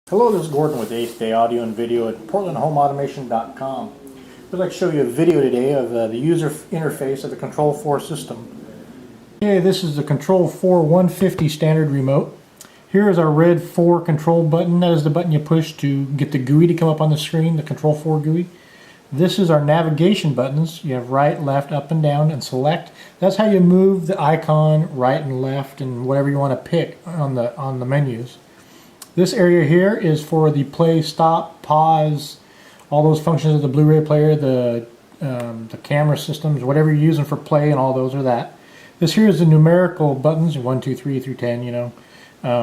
Hello, this is Gordon with 8th Day Audio and Video at PortlandHomeAutomation.com. We'd like to show you a video today of the user interface of the Control4 system. Okay, this is the Control4 150 standard remote. Here is our red 4 control button. That is the button you push to get the GUI to come up on the screen, the Control4 GUI. This is our navigation buttons. You have right, left, up and down, and select. That's how you move the icon right and left and whatever you want to pick on the menus. This area here is for the play, stop, pause, all those functions of the Blu-ray player, the camera systems, whatever you're using for play, and all those are that. This here is the numerical buttons, 1, 2, 3 through 10, you know,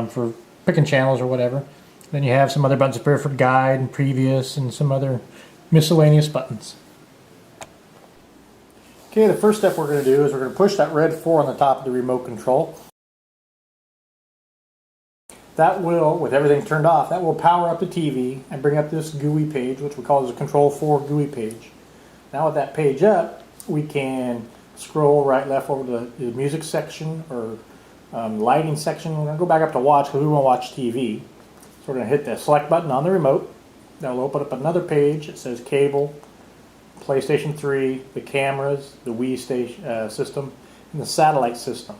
for picking channels or whatever. Then you have some other buttons up here for guide and previous and some other miscellaneous buttons. Okay, the first step we're going to do is we're going to push that red 4 on the top of the remote control. That will, with everything turned off, that will power up the TV and bring up this GUI page, which we call the Control4 GUI page. Now with that page up, we can scroll right, left over to the music section or lighting section. We're going to go back up to watch because we want to watch TV. So we're going to hit the select button on the remote. That will open up another page. It says cable, PlayStation 3, the cameras, the Wii station, system, and the satellite system.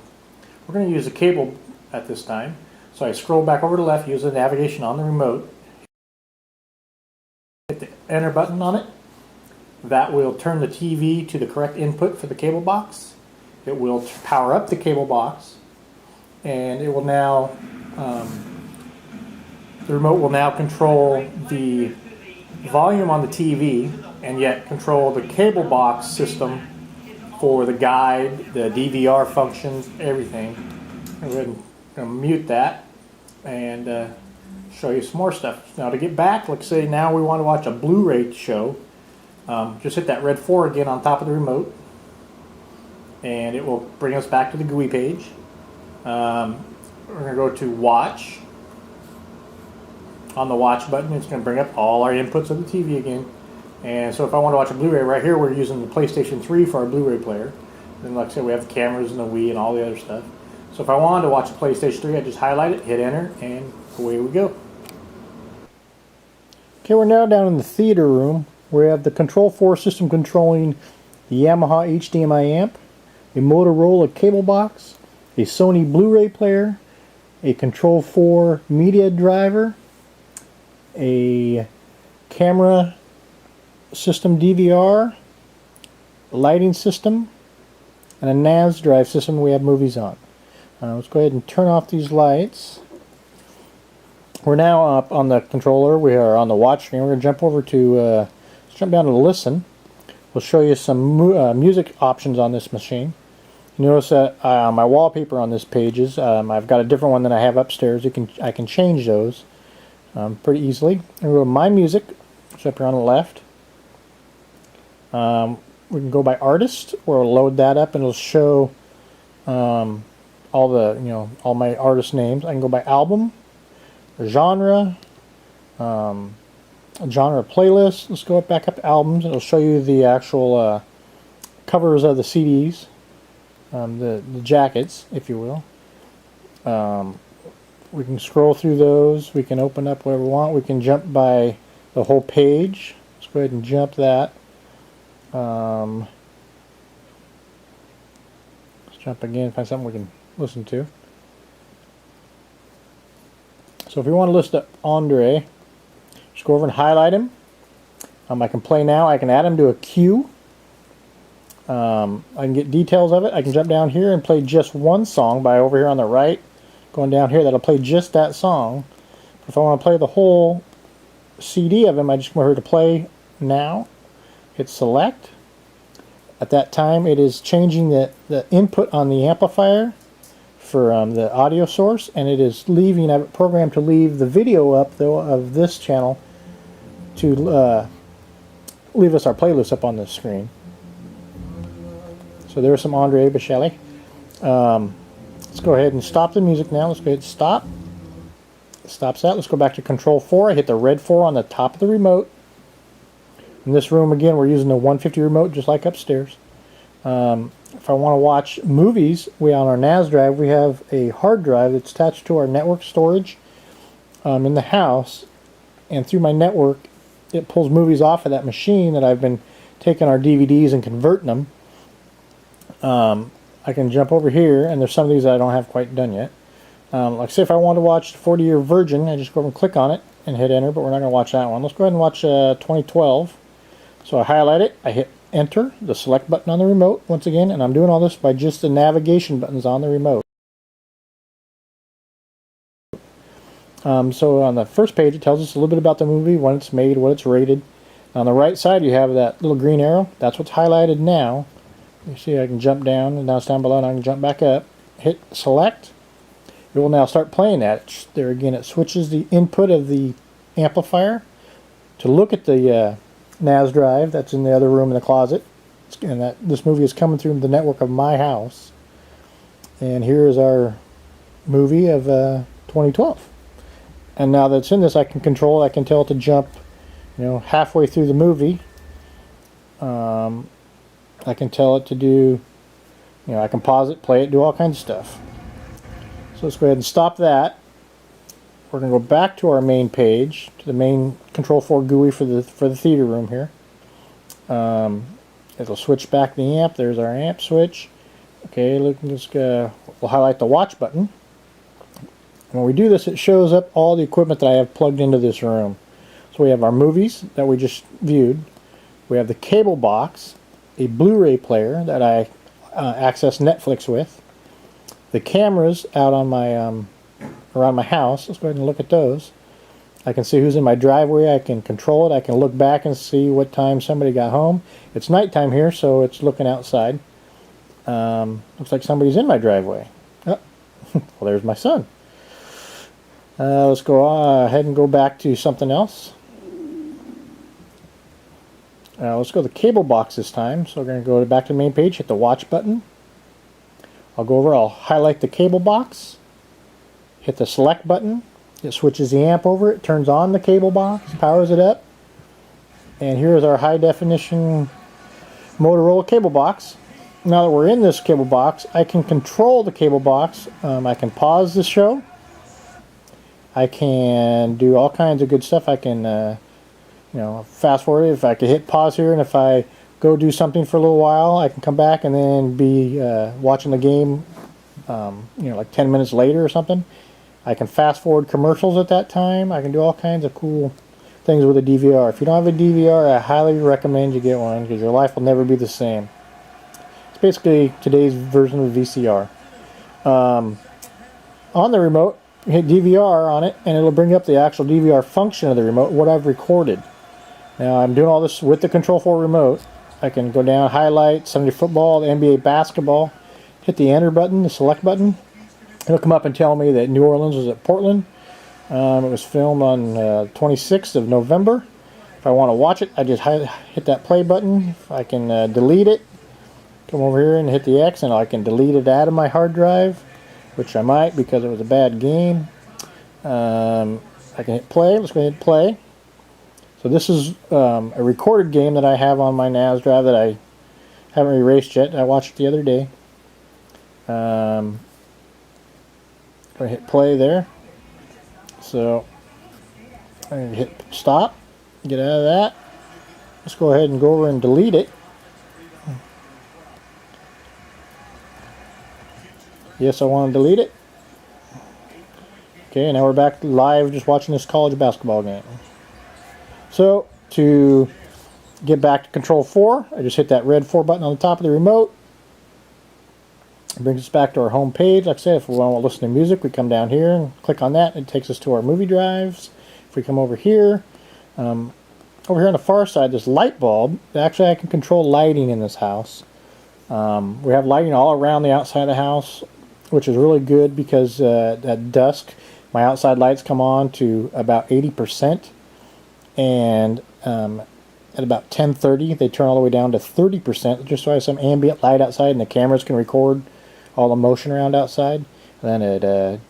We're going to use the cable at this time. So I scroll back over to the left, use the navigation on the remote, hit the enter button on it. That will turn the TV to the correct input for the cable box. It will power up the cable box, and it will now, the remote will now control the volume on the TV and yet control the cable box system for the guide, the DVR functions, everything. I'm going to mute that and show you some more stuff. Now to get back, let's say now we want to watch a Blu-ray show, just hit that red 4 again on top of the remote and it will bring us back to the GUI page. We're going to go to watch. On the watch button, it's going to bring up all our inputs of the TV again. And so if I want to watch a Blu-ray, right here we're using the PlayStation 3 for our Blu-ray player. Then like I said, we have the cameras and the Wii and all the other stuff. So if I wanted to watch a PlayStation 3, I just highlight it, hit enter, and away we go. Okay, we're now down in the theater room. We have the Control4 system controlling the Yamaha HDMI amp, a Motorola cable box, a Sony Blu-ray player, a Control4 media driver, a camera system DVR, lighting system, and a NAS drive system we have movies on. Let's go ahead and turn off these lights. We're now up on the controller. We are on the watch screen. We're going to jump over to, let's jump down to listen. We'll show you some music options on this machine. You notice that my wallpaper on this page is, I've got a different one than I have upstairs. I can change those pretty easily. And we'll go to My Music, it's up here on the left. We can go by artist, or we'll load that up and it'll show all the, all my artist names. I can go by album, genre, genre playlist. Let's go back up to albums. It'll show you the actual covers of the CDs, the jackets, if you will. We can scroll through those. We can open up whatever we want. We can jump by the whole page. Let's go ahead and jump that. Let's jump again, find something we can listen to. So if we want to listen to Andre, just go over and highlight him. I can play now. I can add him to a queue. I can get details of it. I can jump down here and play just one song by over here on the right. Going down here, that'll play just that song. If I want to play the whole CD of him, I just go over to play now. Hit select. At that time, it is changing the input on the amplifier for the audio source, and it is leaving. I've programmed to leave the video up though of this channel to leave us our playlist up on the screen. So there's some Andre Bocelli. Let's go ahead and stop the music now. Let's go ahead and stop. Stops that. Let's go back to Control4. I hit the red 4 on the top of the remote. In this room again, we're using the 150 remote just like upstairs. If I want to watch movies, on our NAS drive, we have a hard drive that's attached to our network storage in the house. and through my network it pulls movies off of that machine that I've been taking our DVDs and converting them. I can jump over here, and there's some of these that I don't have quite done yet. Like say if I want to watch 40-Year Virgin, I just go over and click on it and hit enter, but we're not going to watch that one. Let's go ahead and watch 2012. So I highlight it, I hit enter, the select button on the remote once again, and I'm doing all this by just the navigation buttons on the remote. So on the first page it tells us a little bit about the movie, when it's made, what it's rated. On the right side you have that little green arrow. That's what's highlighted now. You see I can jump down, and now it's down below, and I can jump back up. Hit select. It will now start playing that. There again, it switches the input of the amplifier to look at the NAS drive that's in the other room in the closet. And this movie is coming through the network of my house. And here is our movie of 2012. And now that it's in this, I can control it. I can tell it to jump, halfway through the movie. I can tell it to do, I can pause it, play it, do all kinds of stuff. So let's go ahead and stop that. We're going to go back to our main page, to the main Control4 GUI for the theater room here. It'll switch back the amp. There's our amp switch. Okay, we'll highlight the watch button. When we do this, it shows up all the equipment that I have plugged into this room. So we have our movies that we just viewed. We have the cable box, a Blu-ray player that I access Netflix with. The cameras out on my around my house. Let's go ahead and look at those. I can see who's in my driveway. I can control it. I can look back and see what time somebody got home. It's nighttime here, so it's looking outside. Looks like somebody's in my driveway. Oh, well, there's my son. Let's go ahead and go back to something else. Let's go to the cable box this time. So we're going to go back to the main page, hit the watch button. I'll go over, I'll highlight the cable box, hit the select button. It switches the amp over, it turns on the cable box, powers it up. And here's our high definition Motorola cable box. Now that we're in this cable box, I can control the cable box. I can pause the show. I can do all kinds of good stuff. I can fast forward it. If I could hit pause here, and if I go do something for a little while, I can come back and then be watching the game like 10 minutes later or something. I can fast forward commercials at that time. I can do all kinds of cool things with a DVR. If you don't have a DVR, I highly recommend you get one, because your life will never be the same. It's basically today's version of VCR. On the remote, hit DVR on it, and it'll bring up the actual DVR function of the remote, what I've recorded. Now I'm doing all this with the Control4 remote. I can go down, highlight Sunday football, the NBA basketball, hit the enter button, the select button. It'll come up and tell me that New Orleans was at Portland. It was filmed on 26th of November. If I want to watch it, I just hit that play button. I can delete it. Come over here and hit the X, and I can delete it out of my hard drive, which I might because it was a bad game. I can hit play. Let's go ahead and play. So this is a recorded game that I have on my NAS drive that I haven't erased yet. I watched it the other day. I'm going to hit play there. So I'm going to hit stop. Get out of that. Let's go ahead and go over and delete it. Yes, I want to delete it. Okay, now we're back live just watching this college basketball game. So, to get back to Control4, I just hit that red 4 button on the top of the remote. It brings us back to our home page. Like I said, if we want to listen to music, we come down here and click on that. It takes us to our movie drives. If we come over here on the far side, this light bulb, actually I can control lighting in this house. We have lighting all around the outside of the house, which is really good because at dusk, my outside lights come on to about 80%. And at about 10:30 they turn all the way down to 30%, just so I have some ambient light outside and the cameras can record all the motion around outside. And then at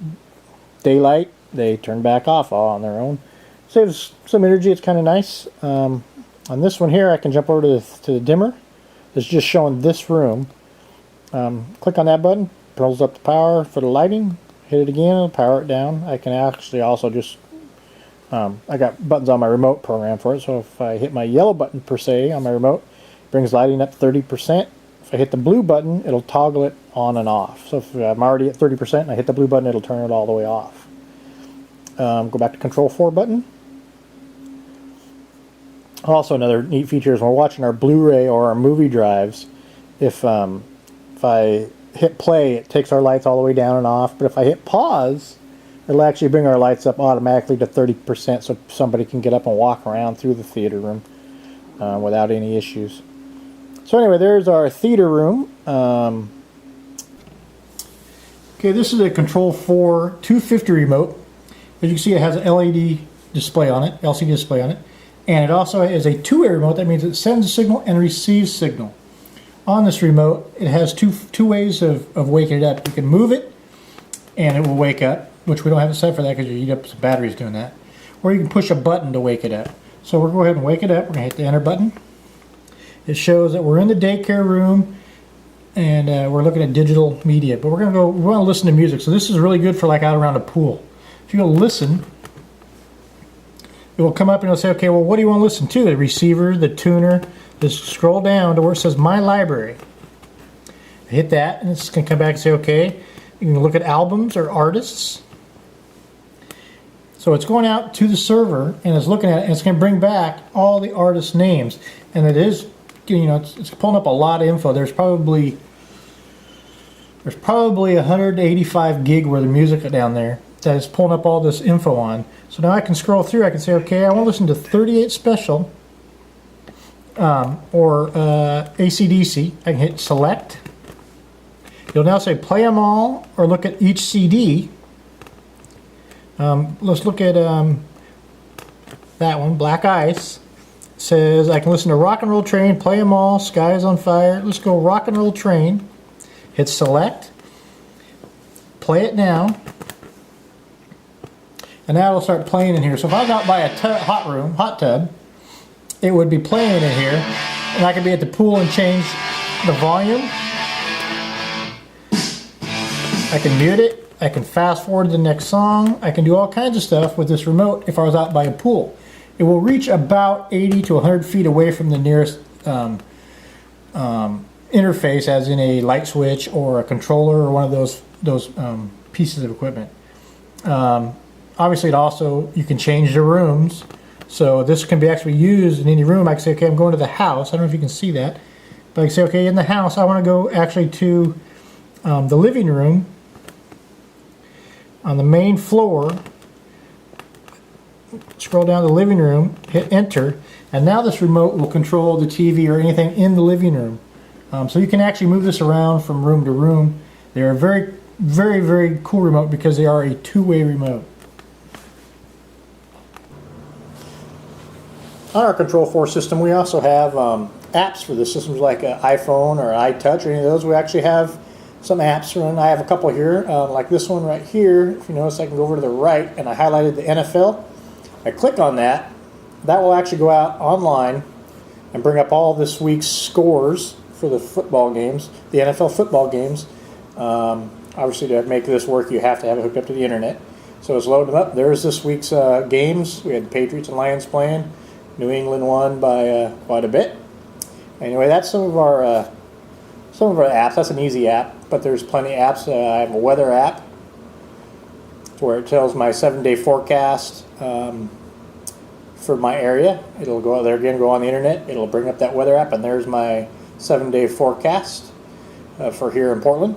daylight they turn back off all on their own. Saves some energy. It's kind of nice. On this one here I can jump over to the dimmer. It's just showing this room. Click on that button, pulls up the power for the lighting. Hit it again, it'll power it down. I can actually also just I got buttons on my remote program for it, so if I hit my yellow button per se on my remote, it brings lighting up 30%. If I hit the blue button, it'll toggle it on and off. So if I'm already at 30% and I hit the blue button, it'll turn it all the way off. Go back to Control 4 button. Also, another neat feature is when we're watching our Blu-ray or our movie drives, if I hit play, it takes our lights all the way down and off. But if I hit pause, it'll actually bring our lights up automatically to 30% so somebody can get up and walk around through the theater room without any issues. So anyway, there's our theater room. Okay, this is a Control4 250 remote. As you can see, it has an LED display on it, LCD display on it. And it also is a two-way remote. That means it sends a signal and receives signal. On this remote, it has two ways of waking it up. You can move it, and it will wake up, which we don't have it set for that because you eat up some batteries doing that. Or you can push a button to wake it up. So we'll go ahead and wake it up. We're going to hit the enter button. It shows that we're in the daycare room, and we're looking at digital media. But we want to listen to music. So this is really good for like out around a pool. If you go listen, it will come up and it'll say, okay, well, what do you want to listen to? The receiver, the tuner. Just scroll down to where it says My Library. Hit that, and it's going to come back and say, okay, you can look at albums or artists. So it's going out to the server, and it's looking at it, and it's going to bring back all the artist names. And it is, it's pulling up a lot of info. There's probably 185 gig worth of music down there that is pulling up all this info on. So now I can scroll through. I can say, okay, I want to listen to 38 Special or AC/DC. I can hit select. You'll now say play them all or look at each CD. Let's look at that one, Black Ice. It says I can listen to Rock and Roll Train, play them all, Sky is on Fire. Let's go Rock and Roll Train. Hit select. Play it now. And now it'll start playing in here. So if I was out by a hot tub, it would be playing in here. And I could be at the pool and change the volume. I can mute it. I can fast forward to the next song. I can do all kinds of stuff with this remote if I was out by a pool. It will reach about 80 to 100 feet away from the nearest interface, as in a light switch or a controller or one of those pieces of equipment. Obviously, you can change the rooms. So this can be actually used in any room. I can say, okay, I'm going to the house. I don't know if you can see that. But I can say, okay, in the house, I want to go actually to the living room. On the main floor, scroll down to the living room, hit enter, and now this remote will control the TV or anything in the living room. So you can actually move this around from room to room. They're a very, very, very cool remote because they are a two-way remote. On our Control4 system, we also have apps for the systems like an iPhone or iTouch or any of those. We actually have some apps running. I have a couple here, like this one right here. If you notice, I can go over to the right, and I highlighted the NFL. I click on that. That will actually go out online and bring up all this week's scores for the football games, the NFL football games. Obviously, to make this work, you have to have it hooked up to the internet. So it's loading up. There's this week's games. We had the Patriots and Lions playing. New England won by quite a bit. Anyway, that's some of our apps. That's an easy app, but there's plenty of apps. I have a weather app where it tells my 7-day forecast for my area. It'll go out there again, go on the internet. It'll bring up that weather app, and there's my 7-day forecast for here in Portland.